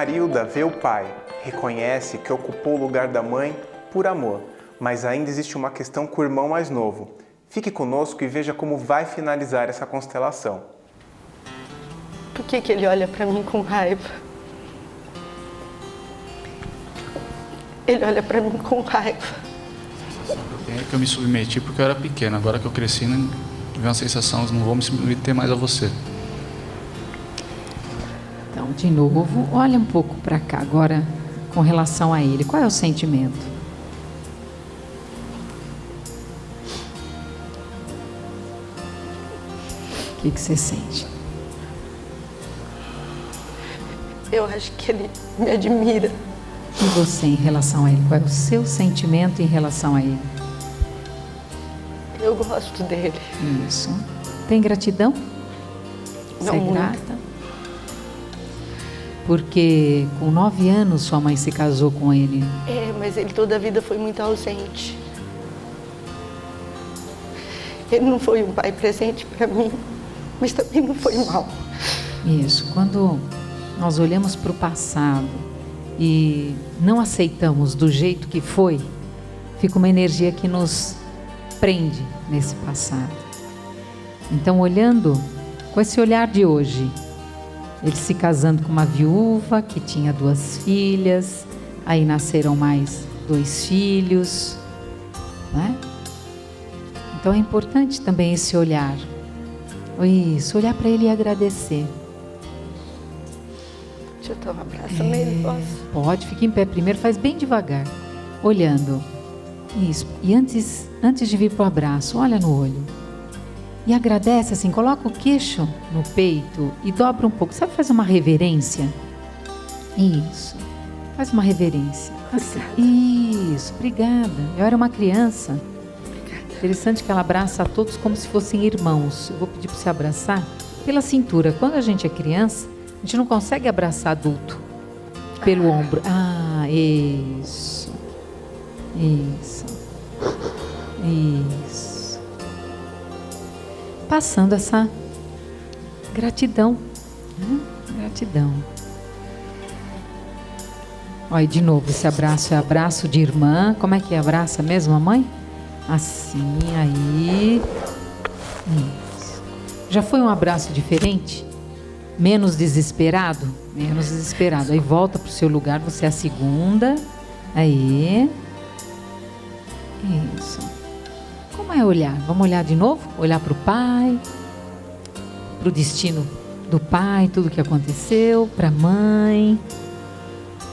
Marilda vê o pai, reconhece que ocupou o lugar da mãe por amor, mas ainda existe uma questão com o irmão mais novo. Fique conosco e veja como vai finalizar essa constelação. Por que ele olha para mim com raiva? Ele olha para mim com raiva. É que eu me submeti porque eu era pequeno. Agora que eu cresci, veio uma sensação de não vou me submeter mais a você. Então, de novo, olha um pouco para cá agora com relação a ele. Qual é o sentimento? O que você sente? Eu acho que ele me admira. E você em relação a ele? Qual é o seu sentimento em relação a ele? Eu gosto dele. Isso. Tem gratidão? Você é grata? Porque com 9 anos sua mãe se casou com ele. É, mas ele toda a vida foi muito ausente. Ele não foi um pai presente para mim, mas também não foi mal. Isso. Quando nós olhamos para o passado e não aceitamos do jeito que foi, fica uma energia que nos prende nesse passado. Então, olhando com esse olhar de hoje, ele se casando com uma viúva que tinha 2 filhas, aí nasceram mais 2 filhos, né? Então é importante também esse olhar. Isso, olhar para ele e agradecer. Deixa eu dar um abraço nele, posso? Pode, fica em pé primeiro, faz bem devagar, olhando. Isso, e antes de vir para o abraço, olha no olho. E agradece assim, coloca o queixo no peito e dobra um pouco. Sabe fazer uma reverência? Isso, faz uma reverência. Obrigada. Isso, obrigada. Eu era uma criança. Interessante que ela abraça a todos como se fossem irmãos. Eu vou pedir para você abraçar pela cintura. Quando a gente é criança, a gente não consegue abraçar adulto pelo ombro. Isso. Isso. Isso. Passando essa gratidão. Gratidão. Olha, de novo, esse abraço é abraço de irmã. Como é que abraça mesmo a mãe? Assim, aí. Isso. Já foi um abraço diferente? Menos desesperado? Menos desesperado. Aí volta para o seu lugar, você é a segunda. Aí. Isso. Como é olhar? Vamos olhar de novo? Olhar para o pai, para o destino do pai, tudo o que aconteceu, para a mãe.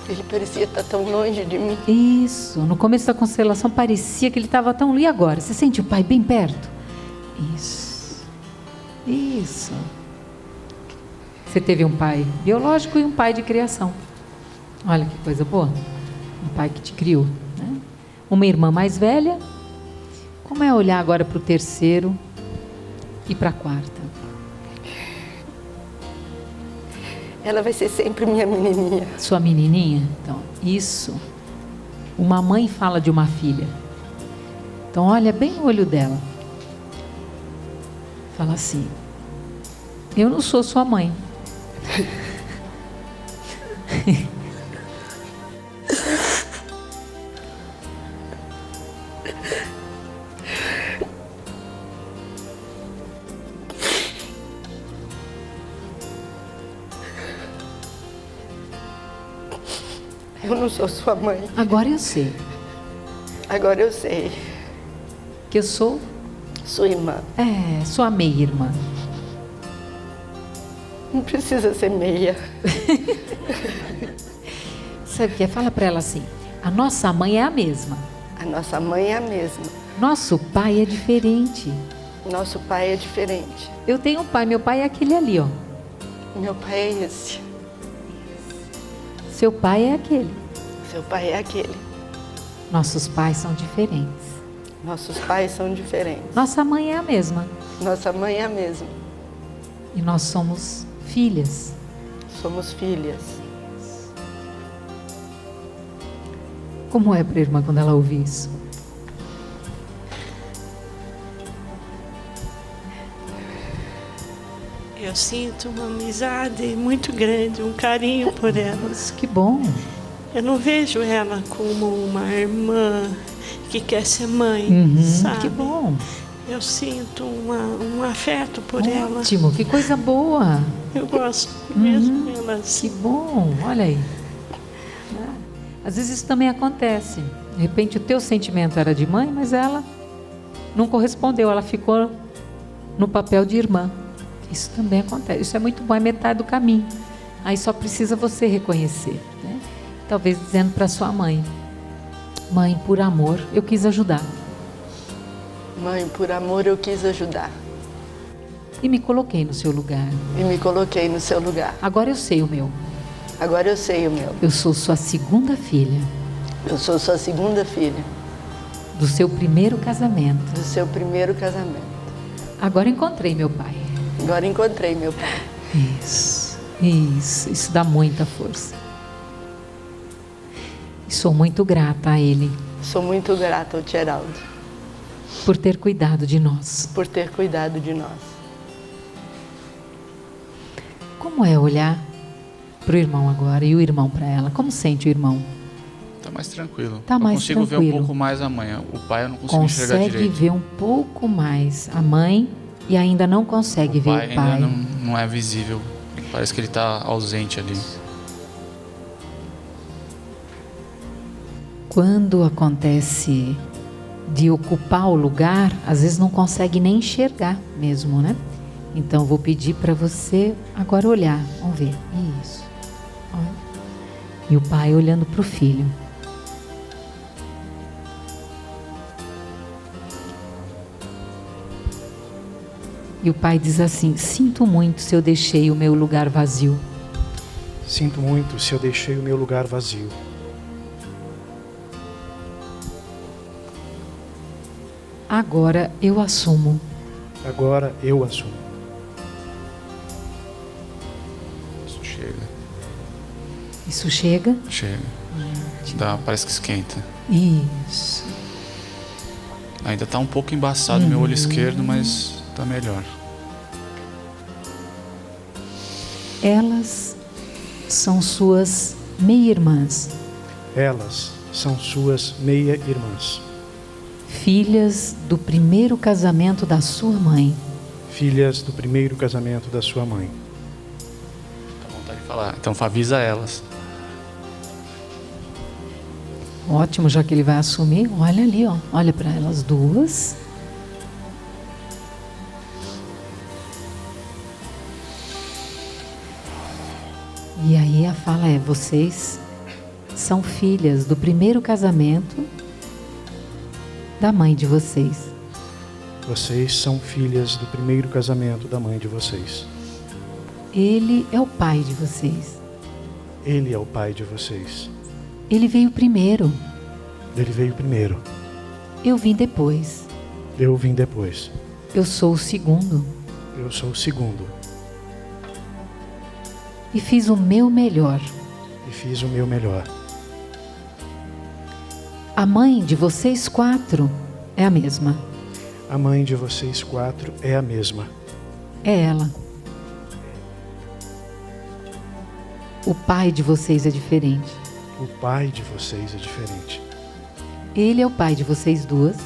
Ele parecia estar tão longe de mim. Isso. No começo da constelação parecia que ele estava tão longe. E agora? Você sente o pai bem perto? Isso. Isso. Você teve um pai biológico e um pai de criação. Olha que coisa boa. Um pai que te criou, né? Uma irmã mais velha. Como é olhar agora para o terceiro e para a quarta? Ela vai ser sempre minha menininha. Sua menininha? Então, isso. Uma mãe fala de uma filha. Então, olha bem no olho dela. Fala assim: eu não sou sua mãe. Eu não sou sua mãe. Agora eu sei. Agora eu sei. Que eu sou? Sua irmã. Sua meia-irmã. Não precisa ser meia. Sabe o que é? Fala para ela assim: a nossa mãe é a mesma. A nossa mãe é a mesma. Nosso pai é diferente. Nosso pai é diferente. Eu tenho um pai, meu pai é aquele ali, ó. Meu pai é esse. Seu pai é aquele. Seu pai é aquele. Nossos pais são diferentes. Nossos pais são diferentes. Nossa mãe é a mesma. Nossa mãe é a mesma. E nós somos filhas. Somos filhas. Como é para a irmã quando ela ouve isso? Eu sinto uma amizade muito grande, um carinho por elas. Que bom. Eu não vejo ela como uma irmã que quer ser mãe, sabe? Que bom. Eu sinto um afeto por ela. Ótimo, que coisa boa. Eu gosto mesmo delas. Que bom, olha aí. Às vezes isso também acontece. De repente o teu sentimento era de mãe, mas ela não correspondeu, ela ficou no papel de irmã. Isso também acontece. Isso é muito bom, é metade do caminho. Aí só precisa você reconhecer, né? Talvez dizendo para sua mãe: mãe, por amor, eu quis ajudar. Mãe, por amor eu quis ajudar. E me coloquei no seu lugar. E me coloquei no seu lugar. Agora eu sei o meu. Agora eu sei o meu. Eu sou sua segunda filha. Eu sou sua segunda filha. Do seu primeiro casamento. Do seu primeiro casamento. Agora encontrei meu pai. Agora encontrei meu pai. Isso dá muita força. E sou muito grata a ele. Sou muito grata ao Geraldo. Por ter cuidado de nós. Por ter cuidado de nós. Como é olhar para o irmão agora e o irmão para ela? Como sente o irmão? Tá mais tranquilo. Tá mais consigo tranquilo. ver um pouco mais a mãe. O pai eu não consigo enxergar Consegue direito. ver um pouco mais a mãe e ainda não consegue ver o pai. Ainda não é visível. Parece que ele está ausente ali. Quando acontece de ocupar o lugar, às vezes não consegue nem enxergar mesmo, né? Então vou pedir para você agora olhar. Vamos ver. Isso. Olha. E o pai olhando para o filho. E o pai diz assim: sinto muito se eu deixei o meu lugar vazio. Sinto muito se eu deixei o meu lugar vazio. Agora eu assumo. Agora eu assumo. Isso chega. Isso chega? Chega. Parece que esquenta. Isso. Ainda está um pouco embaçado meu olho esquerdo, mas está melhor. Elas são suas meia-irmãs. Elas são suas meia-irmãs. Filhas do primeiro casamento da sua mãe. Filhas do primeiro casamento da sua mãe. Dá vontade de falar. Então avisa elas. Ótimo, já que ele vai assumir. Olha ali, ó. Olha para elas duas. E aí a fala é: vocês são filhas do primeiro casamento da mãe de vocês. Vocês são filhas do primeiro casamento da mãe de vocês. Ele é o pai de vocês. Ele é o pai de vocês. Ele veio primeiro. Ele veio primeiro. Eu vim depois. Eu vim depois. Eu sou o segundo. Eu sou o segundo. E fiz o meu melhor. E fiz o meu melhor. A mãe de vocês quatro é a mesma. A mãe de vocês quatro é a mesma. É ela. O pai de vocês é diferente. O pai de vocês é diferente. Ele é o pai de vocês duas.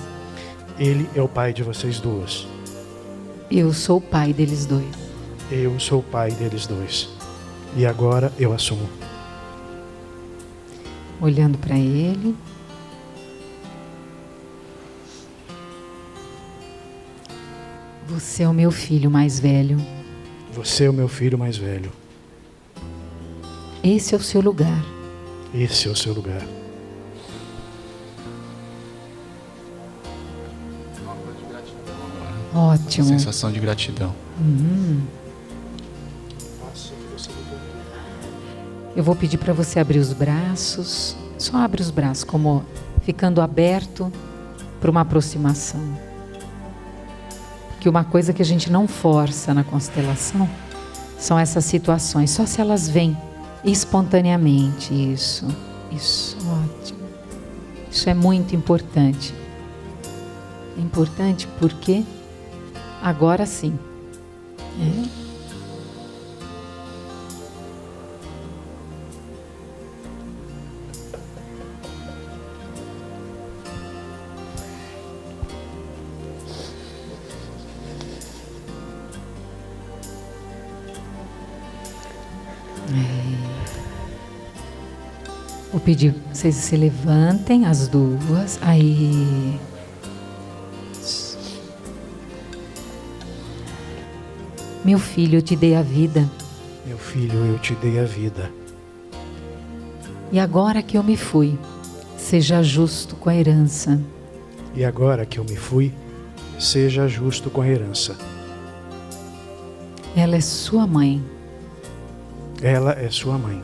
Ele é o pai de vocês duas. Eu sou o pai deles dois. Eu sou o pai deles dois. E agora eu assumo. Olhando para ele. Você é o meu filho mais velho. Você é o meu filho mais velho. Esse é o seu lugar. Esse é o seu lugar. Ótimo. Sensação de gratidão. Eu vou pedir para você abrir os braços. Só abre os braços, como ficando aberto para uma aproximação. Porque uma coisa que a gente não força na constelação são essas situações, só se elas vêm espontaneamente. Isso, ótimo. Isso é muito importante. É importante porque agora sim. Vou pedir que vocês se levantem, as duas. Aí. Meu filho, eu te dei a vida. Meu filho, eu te dei a vida. E agora que eu me fui, seja justo com a herança. E agora que eu me fui, seja justo com a herança. Ela é sua mãe. Ela é sua mãe.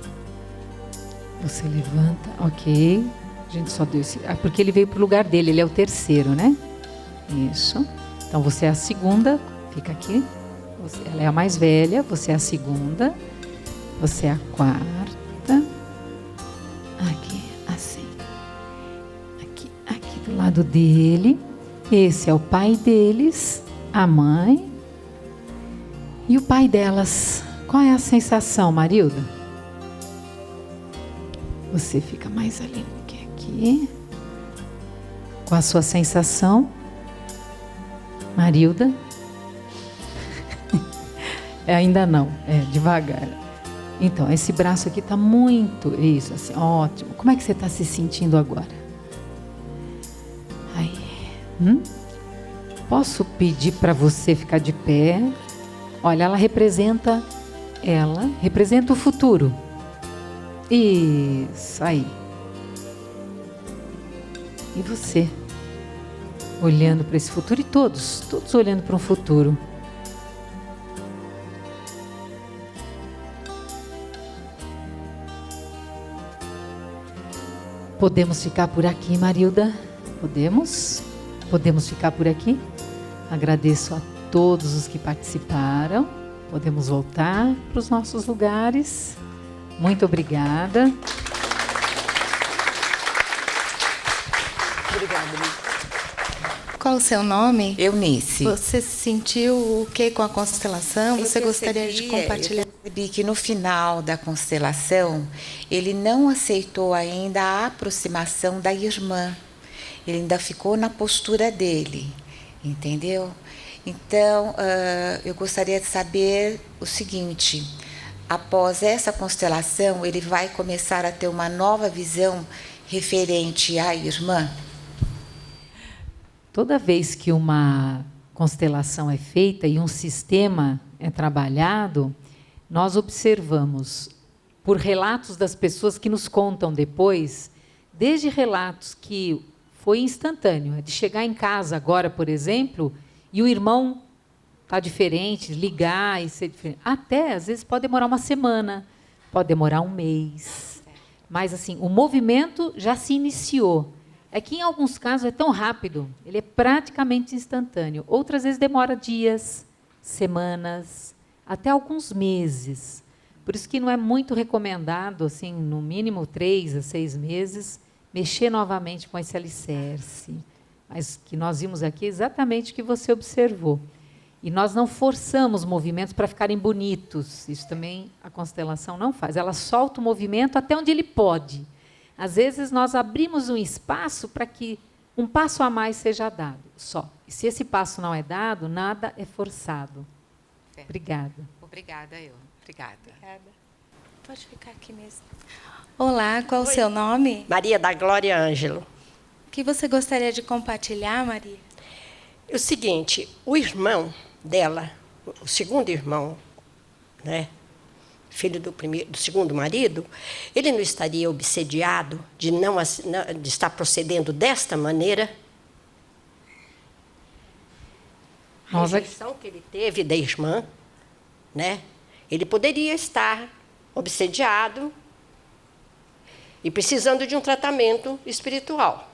Você levanta, ok. A gente só deu esse... porque ele veio para o lugar dele, ele é o terceiro, né? Isso. Então você é a segunda, fica aqui. Ela é a mais velha, você é a segunda. Você é a quarta. Aqui, assim. Aqui do lado dele. Esse é o pai deles, a mãe. E o pai delas. Qual é a sensação, Marilda? Você fica mais ali do que aqui. Qual a sua sensação, Marilda? Ainda não, devagar. Então, esse braço aqui está muito... Isso, assim, ótimo. Como é que você está se sentindo agora? Aí. Posso pedir para você ficar de pé? Olha, ela representa o futuro. Isso, aí. E você? Olhando para esse futuro, e todos olhando para um futuro. Podemos ficar por aqui, Marilda? Podemos? Podemos ficar por aqui? Agradeço a todos os que participaram. Podemos voltar para os nossos lugares. Muito obrigada. Obrigada, Liz. Qual o seu nome? Eunice. Você sentiu o que com a constelação? Você gostaria de compartilhar? Eu percebi que no final da constelação, ele não aceitou ainda a aproximação da irmã. Ele ainda ficou na postura dele, entendeu? Então, eu gostaria de saber o seguinte: após essa constelação, ele vai começar a ter uma nova visão referente à irmã? Toda vez que uma constelação é feita e um sistema é trabalhado, nós observamos, por relatos das pessoas que nos contam depois, desde relatos que foi instantâneo, de chegar em casa agora, por exemplo, e o irmão está diferente, ligar e ser diferente. Até, às vezes, pode demorar uma semana, pode demorar um mês. Mas, assim, o movimento já se iniciou. É que, em alguns casos, é tão rápido, ele é praticamente instantâneo. Outras vezes demora dias, semanas, até alguns meses. Por isso que não é muito recomendado, assim, no mínimo 3 a 6 meses, mexer novamente com esse alicerce. Mas que nós vimos aqui exatamente o que você observou. E nós não forçamos movimentos para ficarem bonitos. Isso também a constelação não faz. Ela solta o movimento até onde ele pode. Às vezes, nós abrimos um espaço para que um passo a mais seja dado, só. E se esse passo não é dado, nada é forçado. Obrigada. Obrigada, Obrigada. Pode ficar aqui mesmo. Olá, qual o seu nome? Maria da Glória Ângelo. O que você gostaria de compartilhar, Maria? É o seguinte, o irmão dela, o segundo irmão, né, filho do segundo marido, ele não estaria obsediado de de estar procedendo desta maneira? A rejeição que ele teve da irmã, né? Ele poderia estar obsediado e precisando de um tratamento espiritual.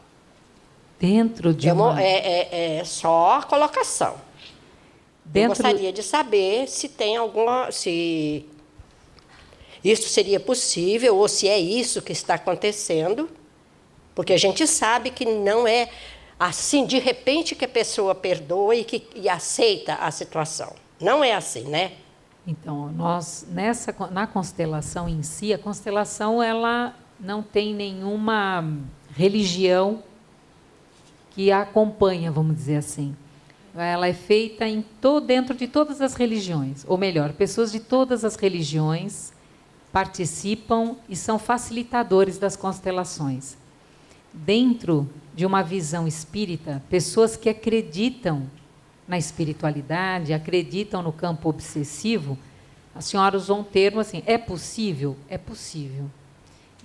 Dentro de uma... É só a colocação. Eu gostaria de saber se tem alguma... se isso seria possível, ou se é isso que está acontecendo, porque a gente sabe que não é assim, de repente, que a pessoa perdoa e aceita a situação. Não é assim, né? Então, nós, na constelação em si, a constelação ela não tem nenhuma religião que a acompanha, vamos dizer assim. Ela é feita dentro de todas as religiões, ou melhor, pessoas de todas as religiões participam e são facilitadores das constelações. Dentro de uma visão espírita, pessoas que acreditam na espiritualidade, acreditam no campo obsessivo, a senhora usou um termo assim, é possível? É possível.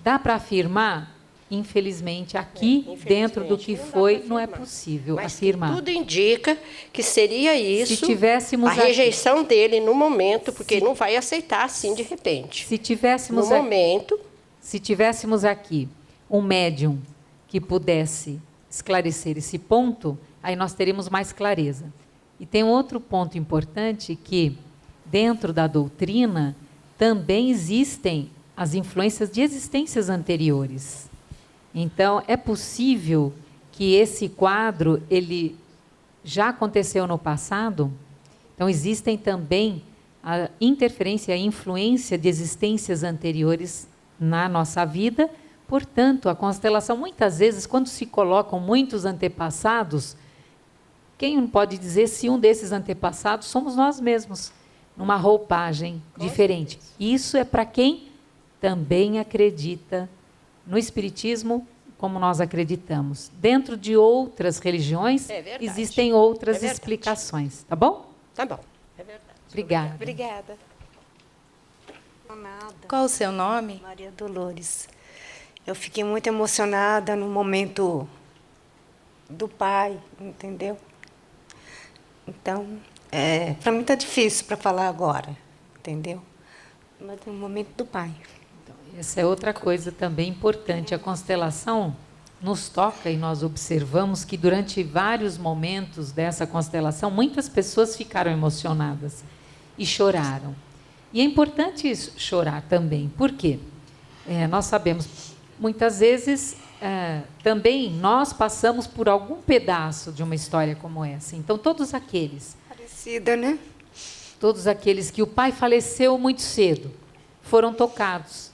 Dá para afirmar? Infelizmente, aqui, dentro do que foi, não é possível mas afirmar. Tudo indica que seria isso, se tivéssemos a rejeição dele no momento, porque ele não vai aceitar assim de repente. Se tivéssemos se tivéssemos aqui um médium que pudesse esclarecer esse ponto, aí nós teríamos mais clareza. E tem um outro ponto importante que, dentro da doutrina, também existem as influências de existências anteriores. Então, é possível que esse quadro ele já aconteceu no passado. Então, existem também a interferência, a influência de existências anteriores na nossa vida. Portanto, a constelação, muitas vezes, quando se colocam muitos antepassados, quem não pode dizer se um desses antepassados somos nós mesmos, numa roupagem diferente. Isso é para quem também acredita no Espiritismo, como nós acreditamos. Dentro de outras religiões, existem outras explicações. Tá bom? Tá bom, é verdade. Obrigada. Obrigada. Qual o seu nome? Maria Dolores. Eu fiquei muito emocionada no momento do pai, entendeu? Então, para mim está difícil para falar agora, entendeu? Mas no momento do pai. Essa é outra coisa também importante. A constelação nos toca e nós observamos que durante vários momentos dessa constelação, muitas pessoas ficaram emocionadas e choraram. E é importante chorar também. Por quê? Nós sabemos, muitas vezes, também nós passamos por algum pedaço de uma história como essa. Então, todos aqueles... Parecida, né? Todos aqueles que o pai faleceu muito cedo, foram tocados.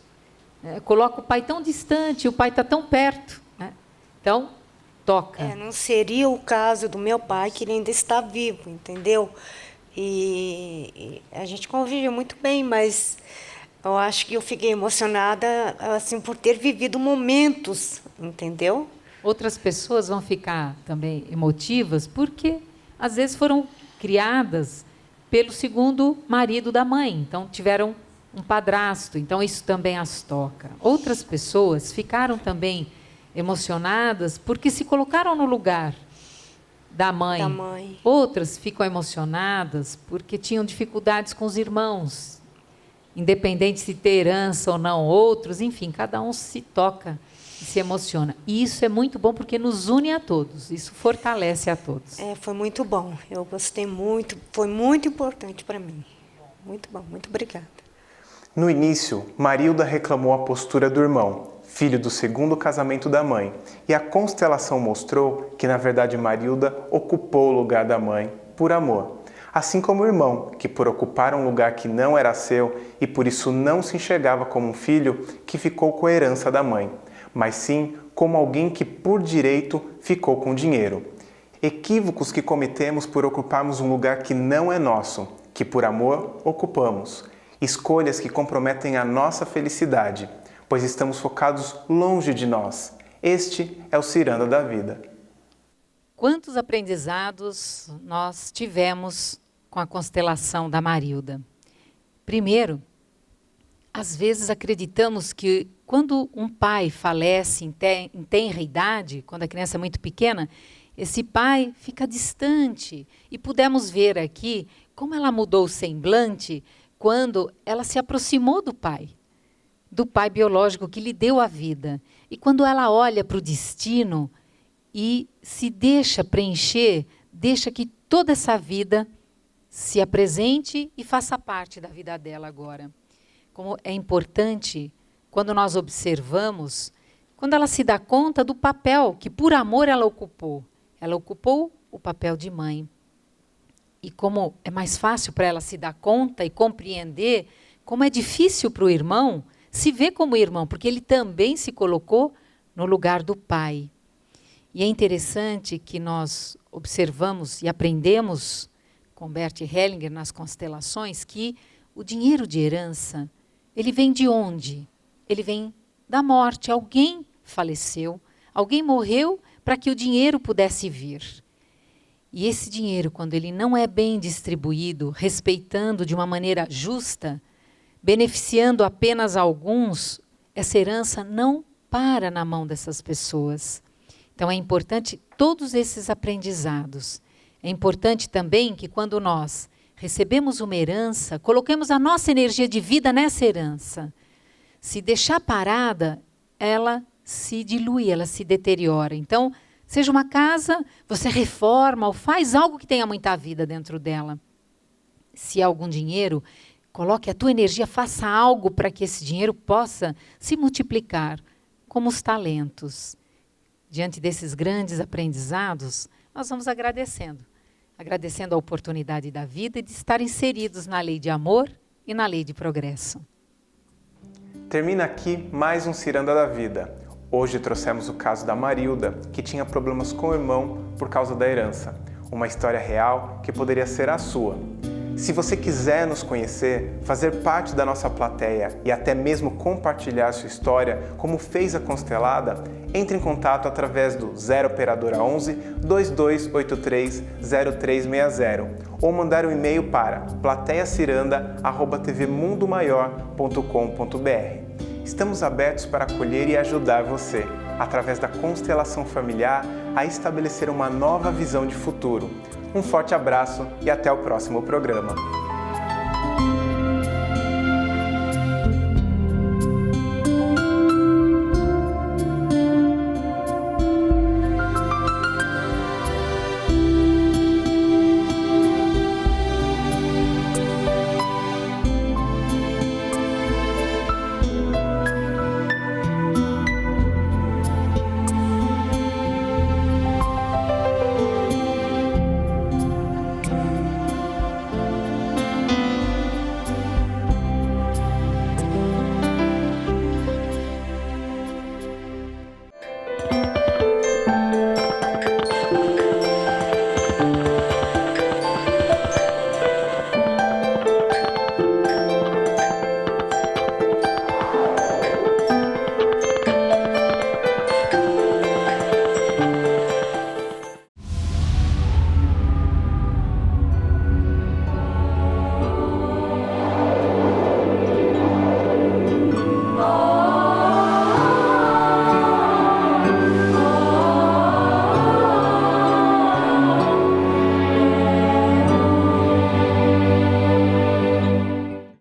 Coloca o pai tão distante, o pai está tão perto. Né? Então, toca. Não seria o caso do meu pai, que ele ainda está vivo, entendeu? E a gente convive muito bem, mas eu acho que eu fiquei emocionada assim, por ter vivido momentos, entendeu? Outras pessoas vão ficar também emotivas, porque às vezes foram criadas pelo segundo marido da mãe, então tiveram um padrasto, então isso também as toca. Outras pessoas ficaram também emocionadas porque se colocaram no lugar da mãe. Outras ficam emocionadas porque tinham dificuldades com os irmãos, independente de ter herança ou não. Outros, enfim, cada um se toca e se emociona. E isso é muito bom porque nos une a todos, isso fortalece a todos. Foi muito bom, eu gostei muito, foi muito importante para mim. Muito bom, muito obrigada. No início, Marilda reclamou a postura do irmão, filho do segundo casamento da mãe, e a constelação mostrou que, na verdade, Marilda ocupou o lugar da mãe por amor, assim como o irmão, que por ocupar um lugar que não era seu e por isso não se enxergava como um filho que ficou com a herança da mãe, mas sim como alguém que por direito ficou com dinheiro. Equívocos que cometemos por ocuparmos um lugar que não é nosso, que por amor ocupamos. Escolhas que comprometem a nossa felicidade, pois estamos focados longe de nós. Este é o ciranda da vida. Quantos aprendizados nós tivemos com a constelação da Marilda? Primeiro, às vezes acreditamos que quando um pai falece em tenra idade, quando a criança é muito pequena, esse pai fica distante. E pudemos ver aqui como ela mudou o semblante quando ela se aproximou do pai biológico que lhe deu a vida. E quando ela olha para o destino e se deixa preencher, deixa que toda essa vida se apresente e faça parte da vida dela agora. Como é importante, quando nós observamos, quando ela se dá conta do papel que por amor ela ocupou. Ela ocupou o papel de mãe. E como é mais fácil para ela se dar conta e compreender, como é difícil para o irmão se ver como irmão, porque ele também se colocou no lugar do pai. E é interessante que nós observamos e aprendemos com Bert Hellinger nas constelações que o dinheiro de herança ele vem de onde? Ele vem da morte. Alguém faleceu, alguém morreu para que o dinheiro pudesse vir. E esse dinheiro, quando ele não é bem distribuído, respeitando de uma maneira justa, beneficiando apenas alguns, essa herança não para na mão dessas pessoas. Então é importante todos esses aprendizados. É importante também que quando nós recebemos uma herança, coloquemos a nossa energia de vida nessa herança. Se deixar parada, ela se dilui, ela se deteriora. Então, seja uma casa, você reforma ou faz algo que tenha muita vida dentro dela. Se há algum dinheiro, coloque a tua energia, faça algo para que esse dinheiro possa se multiplicar, como os talentos. Diante desses grandes aprendizados, nós vamos agradecendo. Agradecendo a oportunidade da vida e de estar inseridos na lei de amor e na lei de progresso. Termina aqui mais um Ciranda da Vida. Hoje trouxemos o caso da Marilda, que tinha problemas com o irmão por causa da herança. Uma história real que poderia ser a sua. Se você quiser nos conhecer, fazer parte da nossa plateia e até mesmo compartilhar sua história, como fez a Constelada, entre em contato através do 0 operadora 11 2283 0360 ou mandar um e-mail para plateiaciranda@tvmundomaior.com.br. Estamos abertos para acolher e ajudar você, através da constelação familiar, a estabelecer uma nova visão de futuro. Um forte abraço e até o próximo programa.